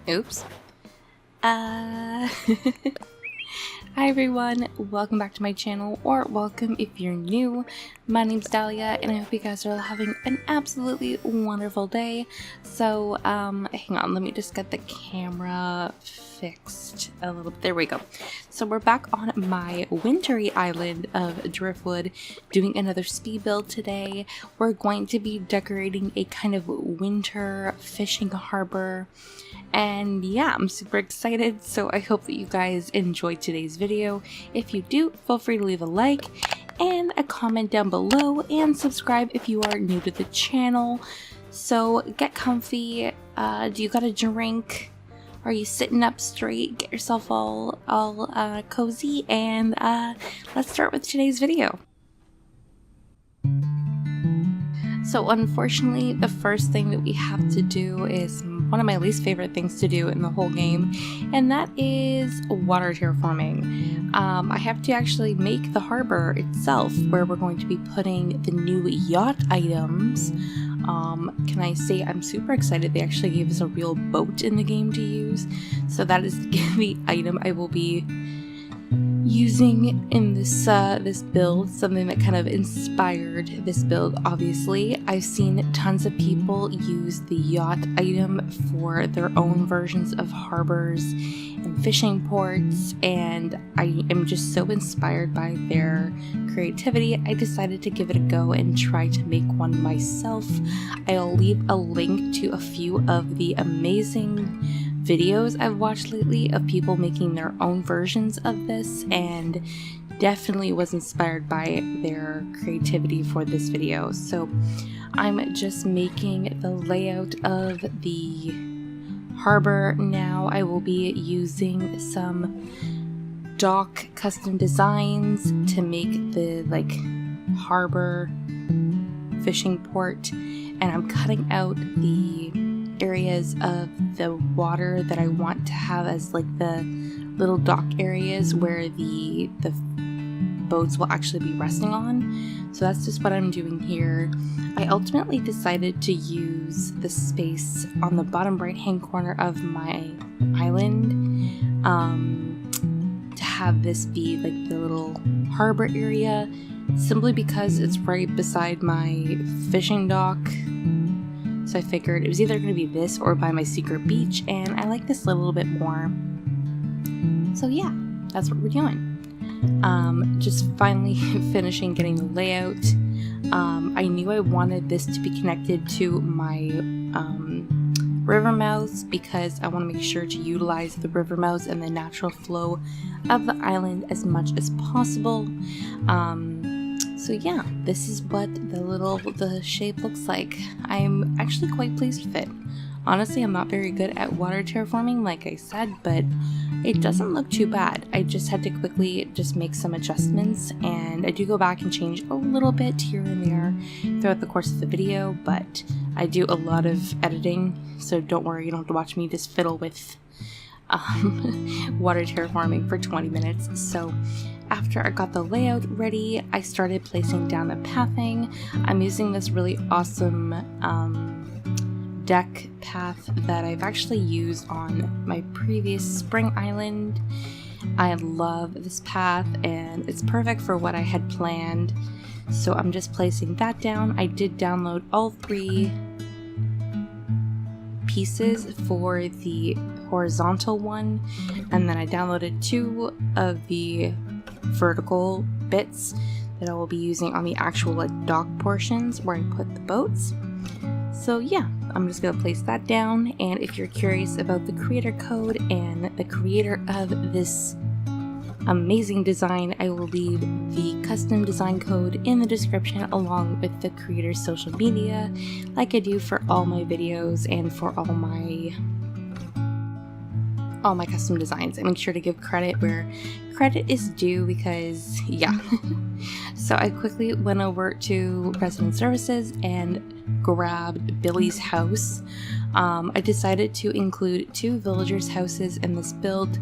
Oops. Hi everyone, welcome back to my channel, or welcome if you're new. My name's Dalia, and I hope you guys are all having an absolutely wonderful day. So, hang on, let me just get the camera fixed a little bit. There we go. So we're back on my wintry island of Driftwood, doing another speed build today. We're going to be decorating a kind of winter fishing harbor. And yeah, I'm super excited, so I hope that you guys enjoyed today's video. If you do, feel free to leave a like and a comment down below, and subscribe if you are new to the channel. So get comfy. Do you got a drink? Are you sitting up straight? Get yourself all cozy, and let's start with today's video. So unfortunately, the first thing that we have to do is one of my least favorite things to do in the whole game, and that is water terraforming. I have to actually make the harbor itself, where we're going to be putting the new yacht items. Can I say I'm super excited they actually gave us a real boat in the game to use. So that is the item I will be using in this build, something that kind of inspired this build. Obviously, I've seen tons of people use the yacht item for their own versions of harbors and fishing ports, and I am just so inspired by their creativity. I decided to give it a go and try to make one myself. I'll leave a link to a few of the amazing videos I've watched lately of people making their own versions of this, and definitely was inspired by their creativity for this video. So I'm just making the layout of the harbor now. I will be using some dock custom designs to make the harbor fishing port, and I'm cutting out the areas of the water that I want to have as the little dock areas where the boats will actually be resting on. So that's just what I'm doing here. I ultimately decided to use the space on the bottom right hand corner of my island to have this be the little harbor area, simply because it's right beside my fishing dock. So I figured it was either going to be this or by my secret beach, and I like this a little bit more. So yeah, that's what we're doing. Just finally finishing getting the layout. I knew I wanted this to be connected to my river mouths, because I want to make sure to utilize the river mouths and the natural flow of the island as much as possible. So yeah, this is what the shape looks like. I'm actually quite pleased with it. Honestly, I'm not very good at water terraforming, like I said, but it doesn't look too bad. I just had to quickly just make some adjustments, and I do go back and change a little bit here and there throughout the course of the video, but I do a lot of editing, so don't worry, you don't have to watch me just fiddle with water terraforming for 20 minutes. So after I got the layout ready, I started placing down the pathing. I'm using this really awesome deck path that I've actually used on my previous spring island. I love this path, and it's perfect for what I had planned. So I'm just placing that down. I did download all 3 pieces for the horizontal one, and then I downloaded 2 of the vertical bits that I will be using on the actual dock portions where I put the boats. So yeah, I'm just gonna place that down, and if you're curious about the creator code and the creator of this amazing design, I will leave the custom design code in the description, along with the creator's social media, like I do for all my videos and for all my custom designs. I make sure to give credit where credit is due, because yeah. So I quickly went over to resident services and grabbed Billy's house. I decided to include 2 villagers' houses in this build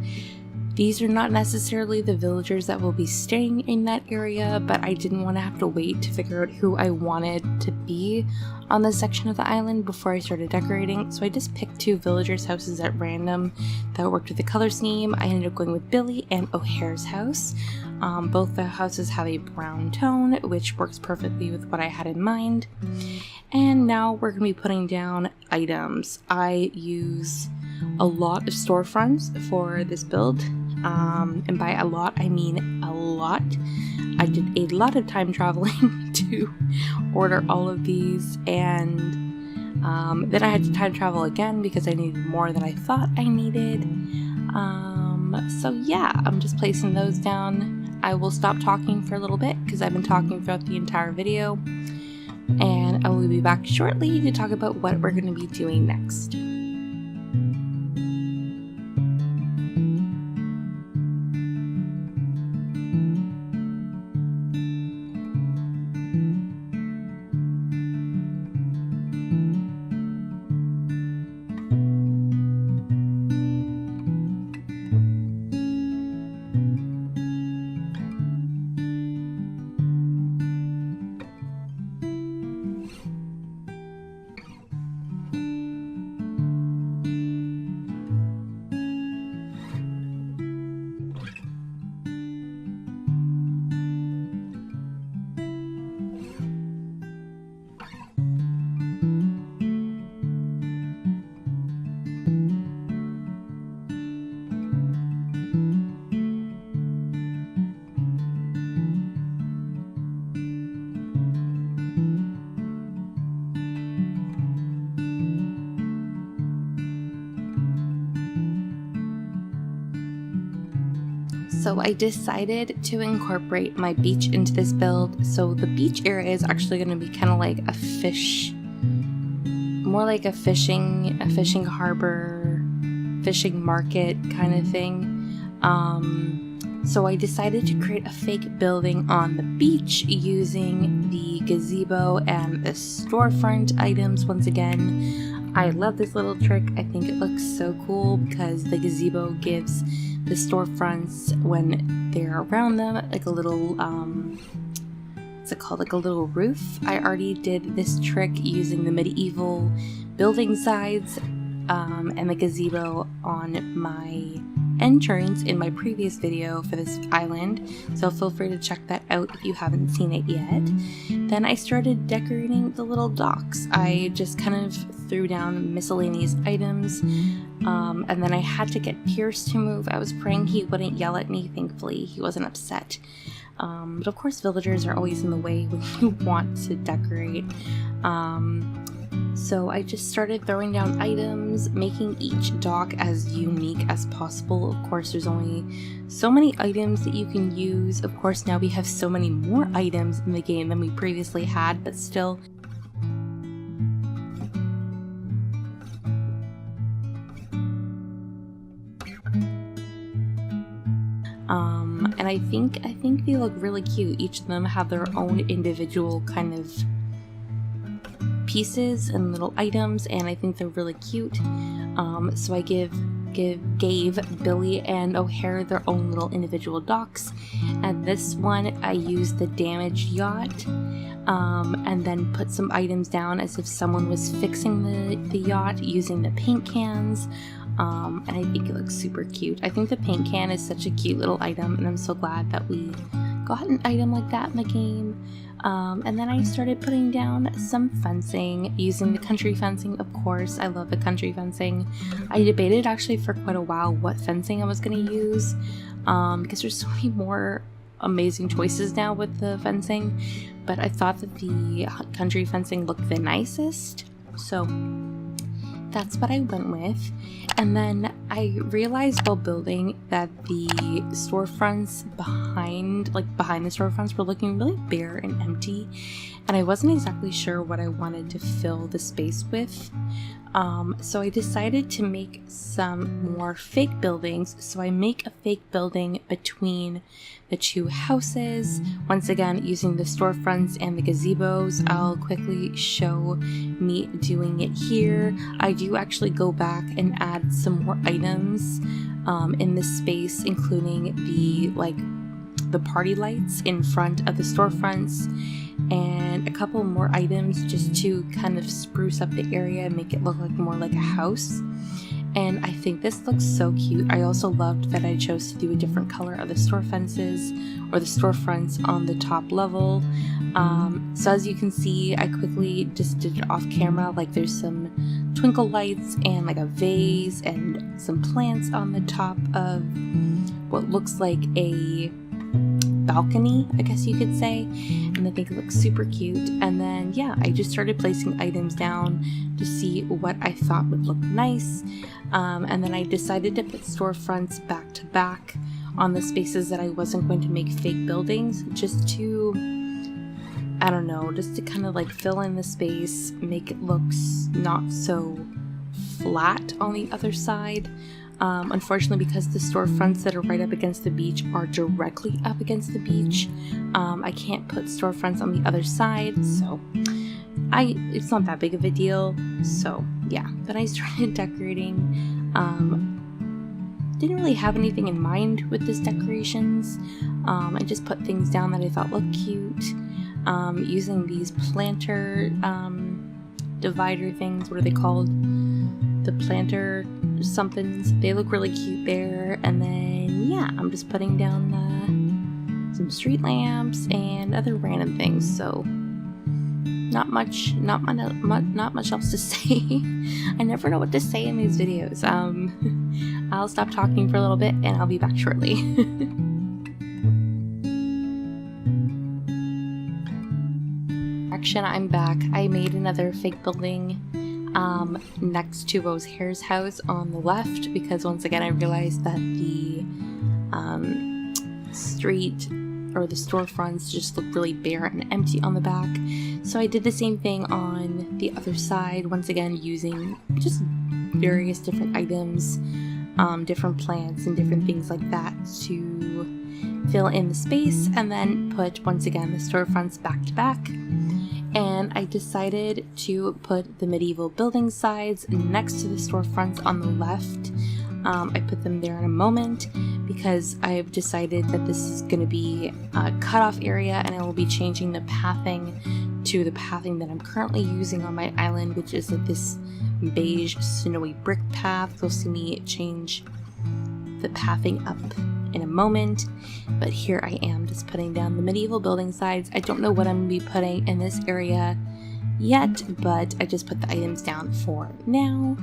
These are not necessarily the villagers that will be staying in that area, but I didn't want to have to wait to figure out who I wanted to be on this section of the island before I started decorating. So I just picked 2 villagers' houses at random that worked with the color scheme. I ended up going with Billy and O'Hare's house. Both the houses have a brown tone, which works perfectly with what I had in mind. And now we're going to be putting down items. I use a lot of storefronts for this build. And by a lot, I mean a lot. I did a lot of time traveling to order all of these, and then I had to time travel again because I needed more than I thought I needed. So yeah, I'm just placing those down. I will stop talking for a little bit because I've been talking throughout the entire video, and I will be back shortly to talk about what we're going to be doing next. So I decided to incorporate my beach into this build. So the beach area is actually going to be kind of like a fish, more like a fishing harbor, fishing market kind of thing. So I decided to create a fake building on the beach using the gazebo and the storefront items once again. I love this little trick. I think it looks so cool because the gazebo gives the storefronts, when they're around them, like a little, what's it called, like a little roof. I already did this trick using the medieval building sides and the gazebo on my entrance in my previous video for this island, so feel free to check that out if you haven't seen it yet. Then I started decorating the little docks. I just kind of threw down miscellaneous items, and then I had to get Pierce to move. I was praying he wouldn't yell at me. Thankfully he wasn't upset, but of course villagers are always in the way when you want to decorate. So I just started throwing down items, making each dock as unique as possible. Of course, there's only so many items that you can use. Of course, now we have so many more items in the game than we previously had, but still. And I think they look really cute. Each of them have their own individual kind of pieces and little items, and I think they're really cute. So I gave Billy and O'Hare their own little individual docks, and this one I used the damaged yacht, and then put some items down as if someone was fixing the yacht using the paint cans. And I think it looks super cute. I think the paint can is such a cute little item, and I'm so glad that we got an item like that in the game. And then I started putting down some fencing, using the country fencing, of course. I love the country fencing. I debated actually for quite a while what fencing I was going to use, because there's so many more amazing choices now with the fencing, but I thought that the country fencing looked the nicest, so that's what I went with. And then I realized while building that the storefronts behind the storefronts were looking really bare and empty, and I wasn't exactly sure what I wanted to fill the space with. So I decided to make some more fake buildings. So I make a fake building between the two houses, once again using the storefronts and the gazebos. I'll quickly show me doing it here. I do actually go back and add some more items in this space, including the party lights in front of the storefronts and a couple more items just to kind of spruce up the area and make it look like more like a house. And I think this looks so cute. I also loved that I chose to do a different color of the store fences or the storefronts on the top level. So as you can see, I quickly just did it off camera. Like there's some twinkle lights and like a vase and some plants on the top of what looks like a balcony, I guess you could say, and I think it looks super cute. And then yeah, I just started placing items down to see what I thought would look nice, and then I decided to put storefronts back to back on the spaces that I wasn't going to make fake buildings, just to, I don't know, just to kind of like fill in the space, make it look not so flat on the other side. Unfortunately, because the storefronts that are right up against the beach are directly up against the beach, I can't put storefronts on the other side, so it's not that big of a deal. So yeah, then I started decorating. Didn't really have anything in mind with this decorations. I just put things down that I thought looked cute, using these planter divider things. What are they called? The planter somethings. They look really cute there. And then yeah, I'm just putting down some street lamps and other random things. So not much else to say. I never know what to say in these videos. I'll stop talking for a little bit and I'll be back shortly. Action, I'm back. I made another fake building next to Rose Hare's house on the left, because once again I realized that the street or the storefronts just look really bare and empty on the back. So I did the same thing on the other side, once again using just various different items, different plants and different things like that to fill in the space, and then put once again the storefronts back to back. And I decided to put the medieval building sides next to the storefronts on the left. I put them there in a moment because I've decided that this is going to be a cutoff area, and I will be changing the pathing to the pathing that I'm currently using on my island, which is this beige snowy brick path. You'll see me change the pathing up in a moment, but here I am just putting down the medieval building sides. I don't know what I'm going to be putting in this area yet, but I just put the items down for now.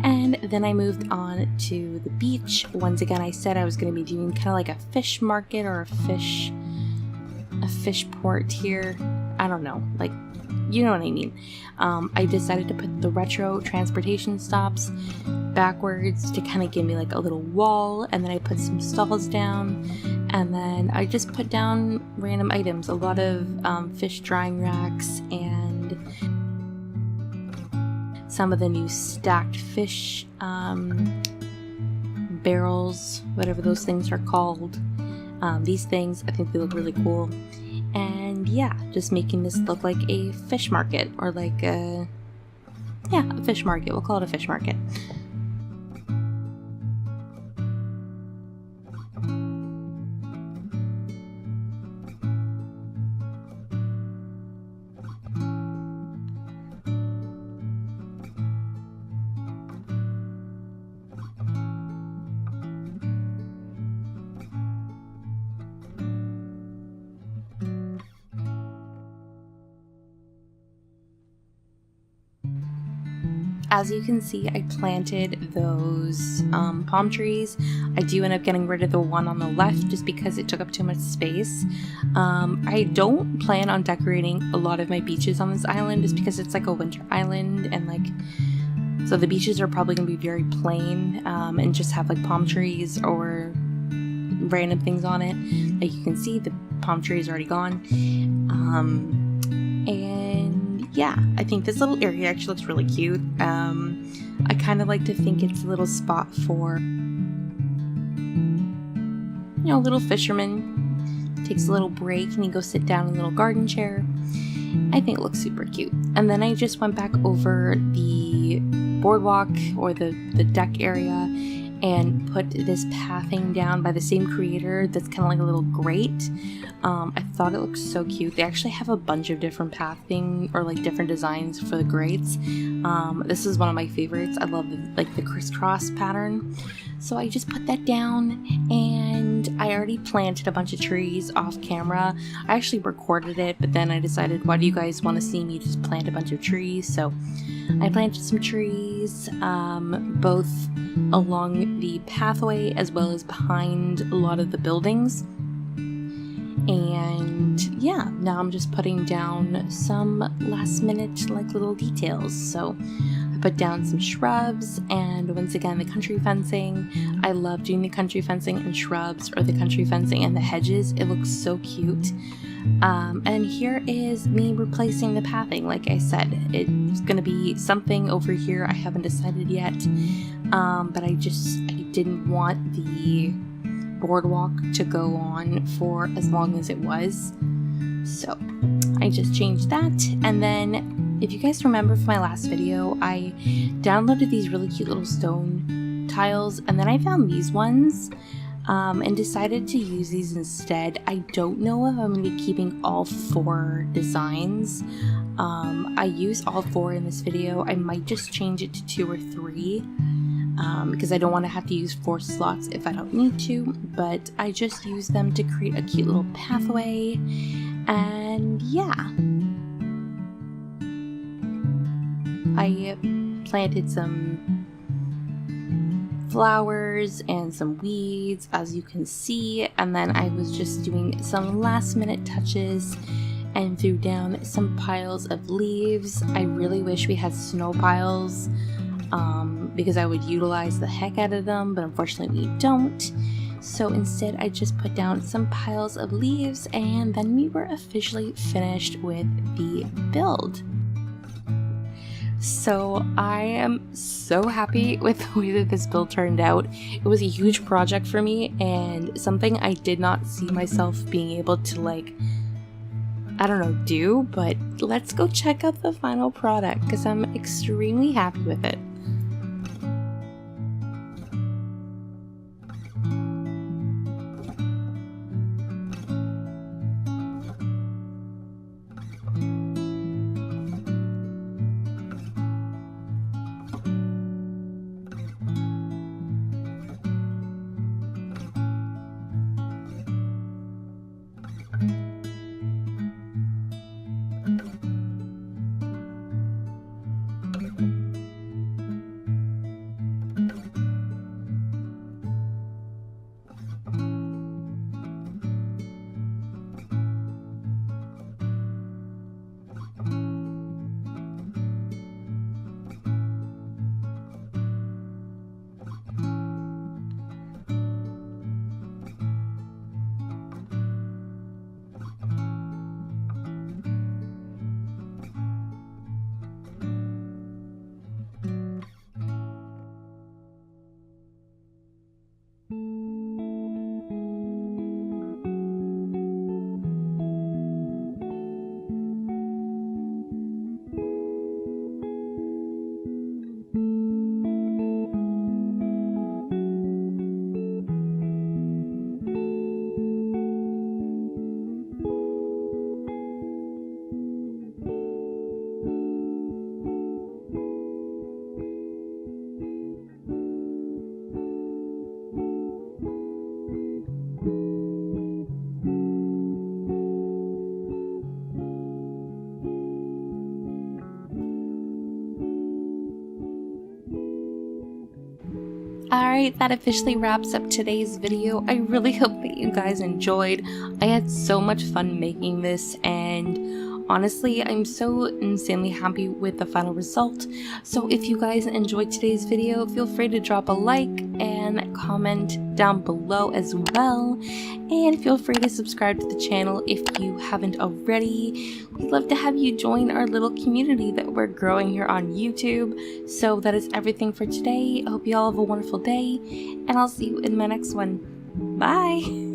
And then I moved on to the beach. Once again, I said I was going to be doing kind of like a fish market or a fish port here. I don't know, like, you know what I mean. I decided to put the retro transportation stops backwards to kind of give me like a little wall, and then I put some stalls down, and then I just put down random items, a lot of fish drying racks and some of the new stacked fish barrels, whatever those things are called. These things, I think they look really cool. And yeah, just making this look like a fish market, or like a fish market. We'll call it a fish market. As you can see, I planted those palm trees. I do end up getting rid of the one on the left just because it took up too much space. I don't plan on decorating a lot of my beaches on this island just because it's like a winter island, and like, so the beaches are probably going to be very plain and just have like palm trees or random things on it. Like you can see, the palm tree is already gone. And yeah, I think this little area actually looks really cute. I kind of like to think it's a little spot for, you know, a little fisherman takes a little break and he goes sit down in a little garden chair. I think it looks super cute. And then I just went back over the boardwalk or the deck area, and put this pathing down by the same creator that's kind of like a little grate. I thought it looked so cute. They actually have a bunch of different pathing or like different designs for the grates. This is one of my favorites. I love the crisscross pattern. So I just put that down, and I already planted a bunch of trees off camera. I actually recorded it, but then I decided, why do you guys want to see me just plant a bunch of trees? So I planted some trees, both along the pathway as well as behind a lot of the buildings. And yeah, now I'm just putting down some last minute like little details. So I put down some shrubs, and once again the country fencing. I love doing the country fencing and shrubs, or the country fencing and the hedges. It looks so cute. And here is me replacing the pathing. Like I said, it's gonna be something over here. I haven't decided yet, but I didn't want the boardwalk to go on for as long as it was, so I just changed that. And then, if you guys remember from my last video, I downloaded these really cute little stone tiles, and then I found these ones and decided to use these instead. I don't know if I'm going to be keeping all 4 designs. I use all 4 in this video. I might just change it to 2 or 3. Because I don't want to have to use 4 slots if I don't need to, but I just use them to create a cute little pathway. And yeah, I planted some flowers and some weeds, as you can see, and then I was just doing some last minute touches and threw down some piles of leaves. I really wish we had snow piles, because I would utilize the heck out of them, but unfortunately we don't. So instead I just put down some piles of leaves, and then we were officially finished with the build. So I am so happy with the way that this build turned out. It was a huge project for me, and something I did not see myself being able to, like, I don't know, do, but let's go check out the final product because I'm extremely happy with it. Alright, that officially wraps up today's video. I really hope that you guys enjoyed. I had so much fun making this, and honestly, I'm so insanely happy with the final result. So if you guys enjoyed today's video, feel free to drop a like and comment down below as well. And feel free to subscribe to the channel if you haven't already. We'd love to have you join our little community that we're growing here on YouTube. So that is everything for today. I hope you all have a wonderful day, and I'll see you in my next one. Bye!